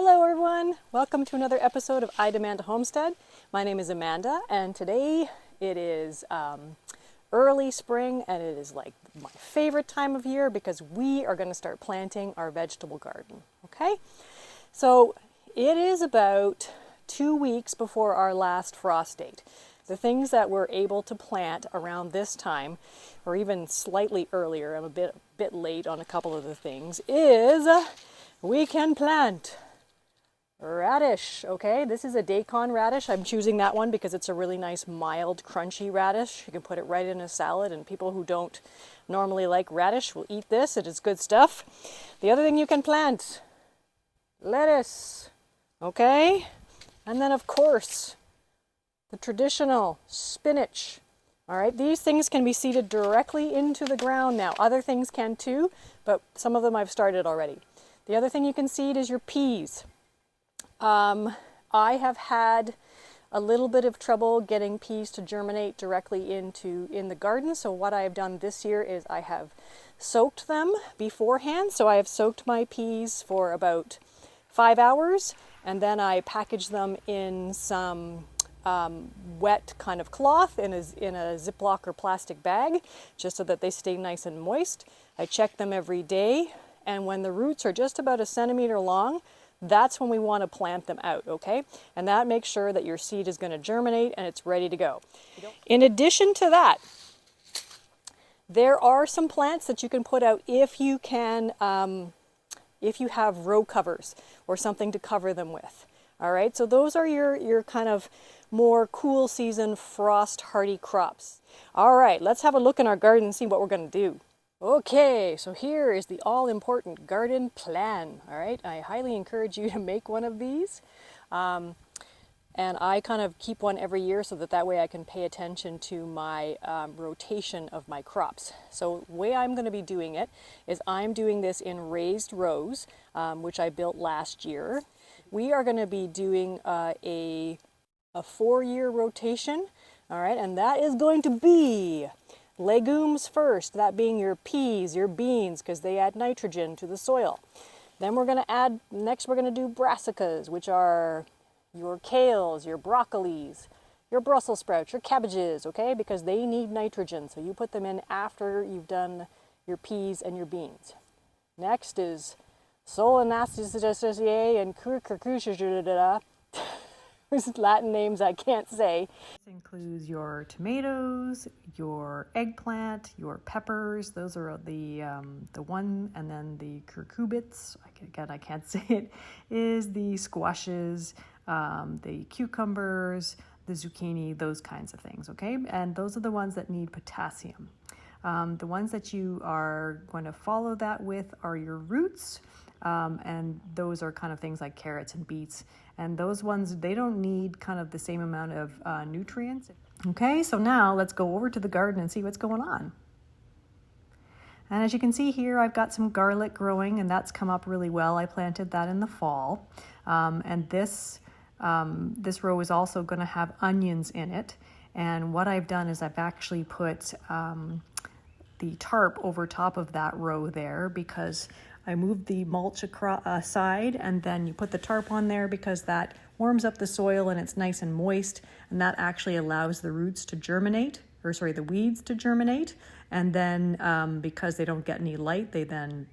Hello everyone, welcome to another episode of I Demand a Homestead. My name is Amanda and today it is early spring and it is like my favorite time of year because we are going to start planting our vegetable garden, okay? So it is about 2 weeks before our last frost date. The things that we're able to plant around this time, or even slightly earlier, I'm a bit late on a couple of the things, is we can plant radish, okay? This is a daikon radish. I'm choosing that one because it's a really nice, mild, crunchy radish. You can put it right in a salad, and people who don't normally like radish will eat this. It is good stuff. The other thing you can plant, lettuce, okay? And then, of course, the traditional spinach. All right, these things can be seeded directly into the ground now. Other things can too, but some of them I've started already. The other thing you can seed is your peas. I have had a little bit of trouble getting peas to germinate directly in the garden. So what I have done this year is I have soaked them beforehand. So I have soaked my peas for about 5 hours, and then I package them in some wet kind of cloth in a Ziploc or plastic bag, just so that they stay nice and moist. I check them every day, and when the roots are just about a centimeter long, that's when we want to plant them out, okay? And that makes sure that your seed is going to germinate and it's ready to go. In addition to that, there are some plants that you can put out if you have row covers or something to cover them with. All right, so those are your kind of more cool season frost hardy crops. All right, let's have a look in our garden and see what we're going to do. Okay, so here is the all-important garden plan, all right? I highly encourage you to make one of these. And I kind of keep one every year so that way I can pay attention to my rotation of my crops. So the way I'm going to be doing it is I'm doing this in raised rows, which I built last year. We are going to be doing a 4-year rotation, all right? And that is going to be legumes first, that being your peas, your beans, because they add nitrogen to the soil. Then we're going to do brassicas, which are your kales, your broccolis, your Brussels sprouts, your cabbages, okay? Because they need nitrogen, so you put them in after you've done your peas and your beans. Next is solanaceae and curcuccia. There's Latin names I can't say. This includes your tomatoes, your eggplant, your peppers. Those are the one, and then the cucurbits. Again, I can't say it. Is the squashes, the cucumbers, the zucchini, those kinds of things. Okay, and those are the ones that need potassium. The ones that you are going to follow that with are your roots. And those are kind of things like carrots and beets. And those ones, they don't need kind of the same amount of nutrients. Okay, so now let's go over to the garden and see what's going on. And as you can see here, I've got some garlic growing, and that's come up really well. I planted that in the fall. And this row is also going to have onions in it. And what I've done is I've actually put the tarp over top of that row there, because I moved the mulch aside, and then you put the tarp on there because that warms up the soil and it's nice and moist, and that actually allows the roots to germinate, the weeds to germinate, and then because they don't get any light, they then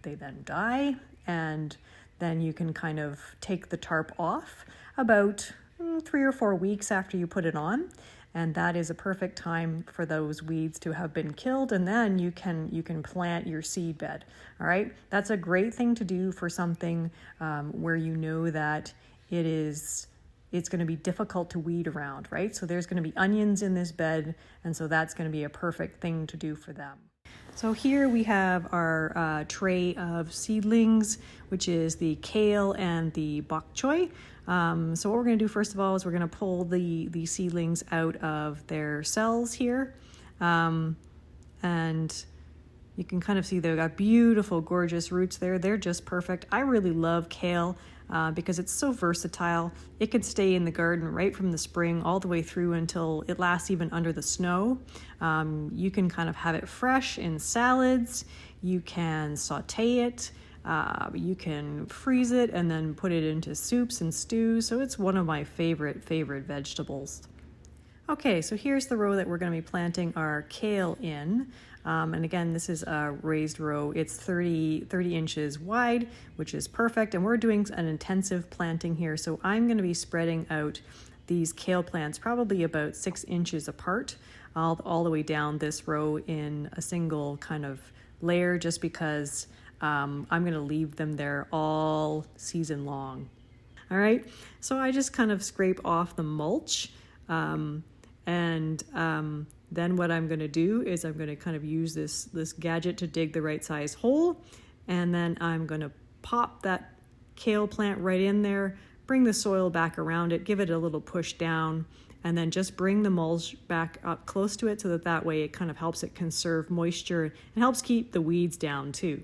die, and then you can kind of take the tarp off about 3 or 4 weeks after you put it on. And that is a perfect time for those weeds to have been killed, and then you can plant your seed bed. All right, that's a great thing to do for something where you know that it's going to be difficult to weed around, right? So there's going to be onions in this bed, and so that's going to be a perfect thing to do for them. So here we have our tray of seedlings, which is the kale and the bok choy. So what we're going to do first of all is we're going to pull the seedlings out of their cells here. And you can kind of see they've got beautiful, gorgeous roots there. They're just perfect. I really love kale because it's so versatile. It can stay in the garden right from the spring all the way through until it lasts even under the snow. You can kind of have it fresh in salads. You can saute it. You can freeze it and then put it into soups and stews. So it's one of my favorite vegetables. Okay, so here's the row that we're going to be planting our kale in. And again, this is a raised row. It's 30 inches wide, which is perfect. And we're doing an intensive planting here. So I'm going to be spreading out these kale plants probably about 6 inches apart, all the way down this row in a single kind of layer, just because I'm going to leave them there all season long. All right, so I just kind of scrape off the mulch. Then what I'm going to do is I'm going to kind of use this gadget to dig the right size hole, and then I'm going to pop that kale plant right in there, bring the soil back around it, give it a little push down, and then just bring the mulch back up close to it so that way it kind of helps it conserve moisture and helps keep the weeds down too.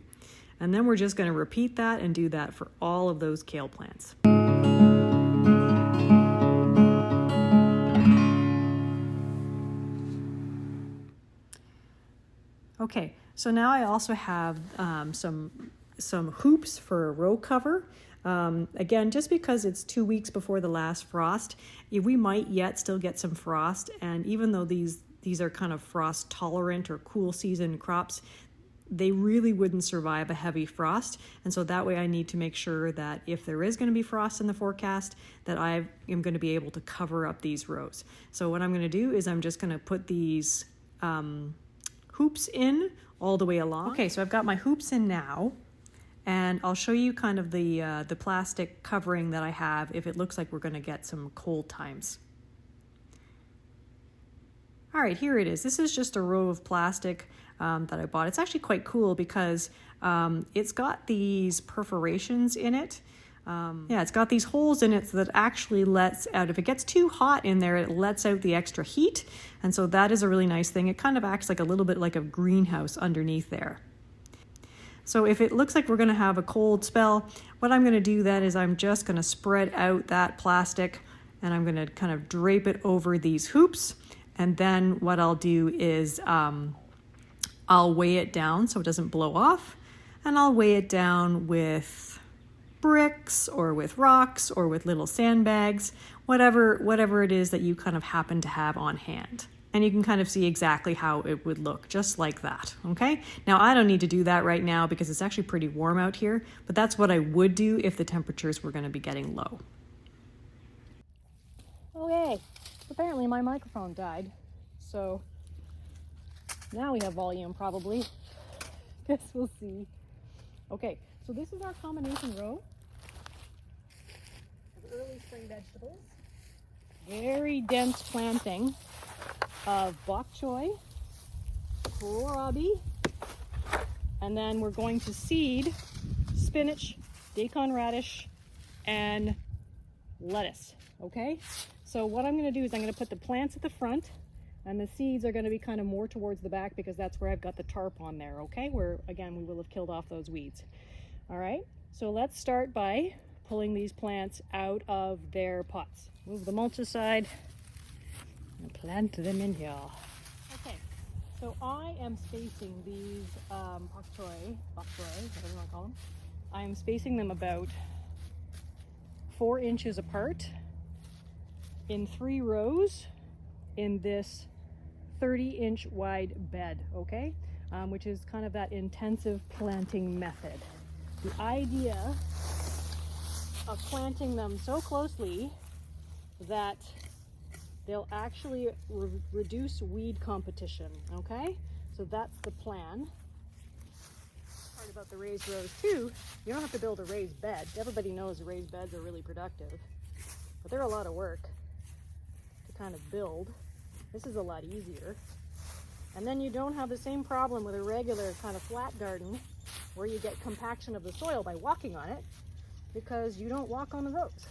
And then we're just going to repeat that and do that for all of those kale plants. Okay, so now I also have some hoops for a row cover. Again, just because it's 2 weeks before the last frost, we might yet still get some frost. And even though these are kind of frost tolerant or cool season crops, they really wouldn't survive a heavy frost. And so that way I need to make sure that if there is going to be frost in the forecast, that I am going to be able to cover up these rows. So what I'm going to do is I'm just going to put these hoops in all the way along. Okay, so I've got my hoops in now, and I'll show you kind of the plastic covering that I have if it looks like we're going to get some cold times. All right, here it is. This is just a row of plastic that I bought. It's actually quite cool because it's got these perforations in it. It's got these holes in it that actually lets out, if it gets too hot in there, it lets out the extra heat. And so that is a really nice thing. It kind of acts like a little bit like a greenhouse underneath there. So if it looks like we're going to have a cold spell, what I'm going to do then is I'm just going to spread out that plastic, and I'm going to kind of drape it over these hoops. And then what I'll do is I'll weigh it down so it doesn't blow off, and I'll weigh it down with bricks or with rocks or with little sandbags, whatever it is that you kind of happen to have on hand. And you can kind of see exactly how it would look, just like that, okay? Now, I don't need to do that right now because it's actually pretty warm out here, but that's what I would do if the temperatures were going to be getting low. Okay, apparently my microphone died, so now we have volume probably. Guess we'll see. Okay, so this is our combination row of early spring vegetables. Very dense planting of bok choy, kohlrabi, and then we're going to seed spinach, daikon radish, and lettuce, okay? So what I'm going to do is I'm going to put the plants at the front, and the seeds are going to be kind of more towards the back because that's where I've got the tarp on there, okay? Where, again, we will have killed off those weeds. All right, so let's start by pulling these plants out of their pots. Move the mulch aside and plant them in here. Okay, so I am spacing these bok choy, whatever you want to call them. I am spacing them about 4 inches apart in 3 rows in this 30-inch wide bed, okay? Which is kind of that intensive planting method. The idea of planting them so closely that they'll actually reduce weed competition, okay? So that's the plan. Part about the raised rows too, you don't have to build a raised bed. Everybody knows raised beds are really productive, but they're a lot of work to kind of build. This is a lot easier. And then you don't have the same problem with a regular kind of flat garden where you get compaction of the soil by walking on it because you don't walk on the rows.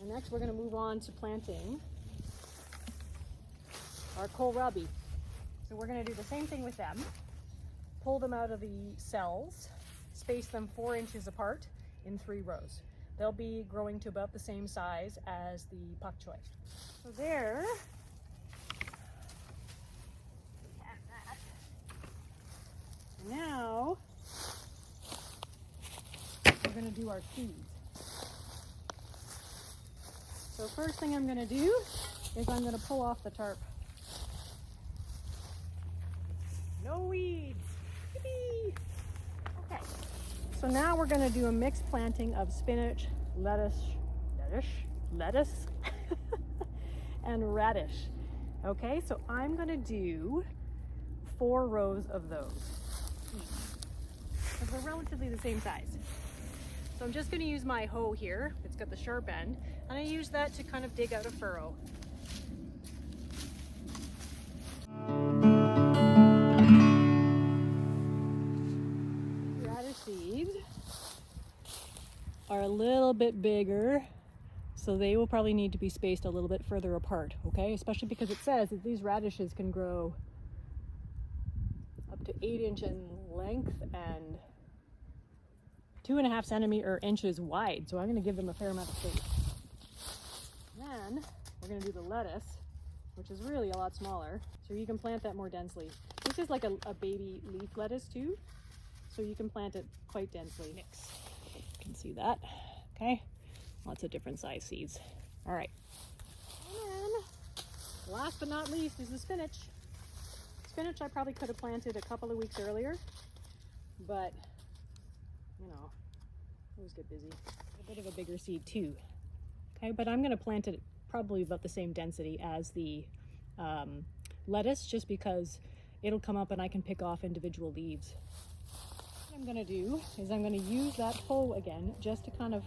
And next we're going to move on to planting our kohlrabi. So we're going to do the same thing with them. Pull them out of the cells, space them 4 inches apart in 3 rows. They'll be growing to about the same size as the bok choy. So there, we have that. Now, going to do our seeds. So first thing I'm going to do is I'm going to pull off the tarp. No weeds. Yippee! Okay. So now we're going to do a mixed planting of spinach, lettuce, and radish. Okay, so I'm going to do 4 rows of those each, because they're relatively the same size. So I'm just going to use my hoe here. It's got the sharp end, and I use that to kind of dig out a furrow. Radish seeds are a little bit bigger, so they will probably need to be spaced a little bit further apart, okay? Especially because it says that these radishes can grow up to 8 inches in length and 2.5 inches wide. So I'm going to give them a fair amount of space. Then we're going to do the lettuce, which is really a lot smaller, so you can plant that more densely. This is like a baby leaf lettuce too, so you can plant it quite densely. Mix. You can see that. Okay, lots of different size seeds. All right. And then, last but not least, is the spinach. Spinach I probably could have planted a couple of weeks earlier, but you know, always get busy. A bit of a bigger seed too. Okay, but I'm going to plant it probably about the same density as the lettuce, just because it'll come up and I can pick off individual leaves. What I'm going to do is I'm going to use that hoe again just to kind of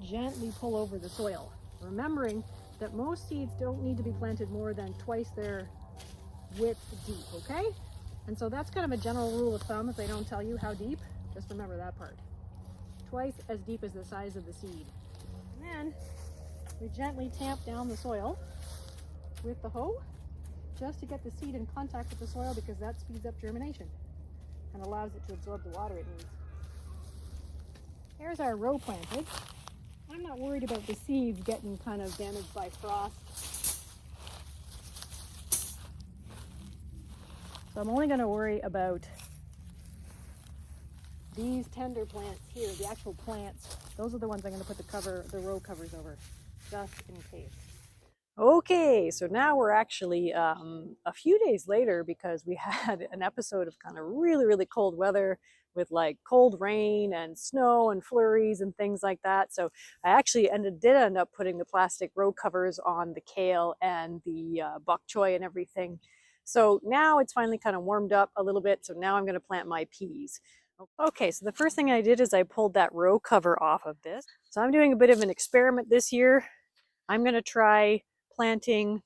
gently pull over the soil, remembering that most seeds don't need to be planted more than twice their width deep, okay? And so that's kind of a general rule of thumb. If they don't tell you how deep, just remember that part. Twice as deep as the size of the seed. And then we gently tamp down the soil with the hoe just to get the seed in contact with the soil, because that speeds up germination and allows it to absorb the water it needs. Here's our row planted. I'm not worried about the seeds getting kind of damaged by frost. So I'm only going to worry about these tender plants here, the actual plants. Those are the ones I'm going to put the row covers over, just in case. Okay, so now we're actually a few days later, because we had an episode of kind of really, really cold weather with like cold rain and snow and flurries and things like that. So I actually did end up putting the plastic row covers on the kale and the bok choy and everything. So now it's finally kind of warmed up a little bit. So now I'm going to plant my peas. Okay, so the first thing I did is I pulled that row cover off of this. So I'm doing a bit of an experiment this year. I'm going to try planting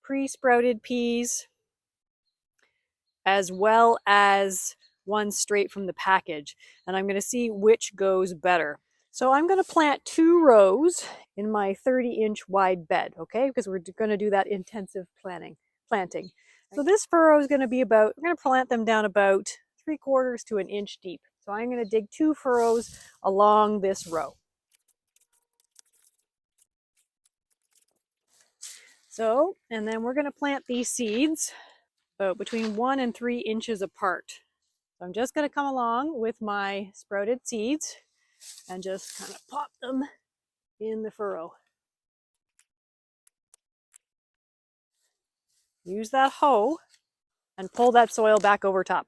pre-sprouted peas as well as ones straight from the package, and I'm going to see which goes better. So I'm going to plant 2 rows in my 30-inch wide bed, okay, because we're going to do that intensive planting. So this furrow is going to be we're going to plant them down about 3/4 to 1 inch deep. So I'm going to dig 2 furrows along this row. So, and then we're going to plant these seeds about between 1 and 3 inches apart. So I'm just going to come along with my sprouted seeds and just kind of pop them in the furrow. Use that hoe and pull that soil back over top.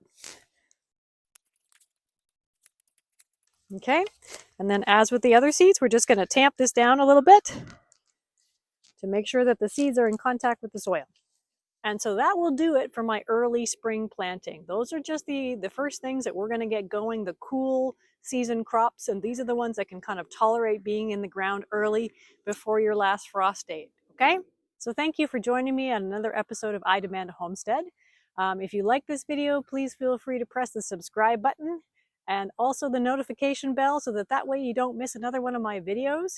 Okay, and then as with the other seeds, we're just going to tamp this down a little bit to make sure that the seeds are in contact with the soil. And so that will do it for my early spring planting. Those are just the first things that we're going to get going, the cool season crops, and these are the ones that can kind of tolerate being in the ground early before your last frost date, okay? So thank you for joining me on another episode of I Demand a Homestead. If you like this video, please feel free to press the subscribe button and also the notification bell, so that way you don't miss another one of my videos.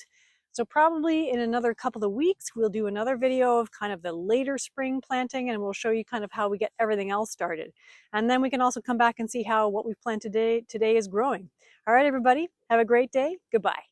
So probably in another couple of weeks, we'll do another video of kind of the later spring planting, and we'll show you kind of how we get everything else started. And then we can also come back and see how what we've planted today is growing. All right, everybody, have a great day. Goodbye.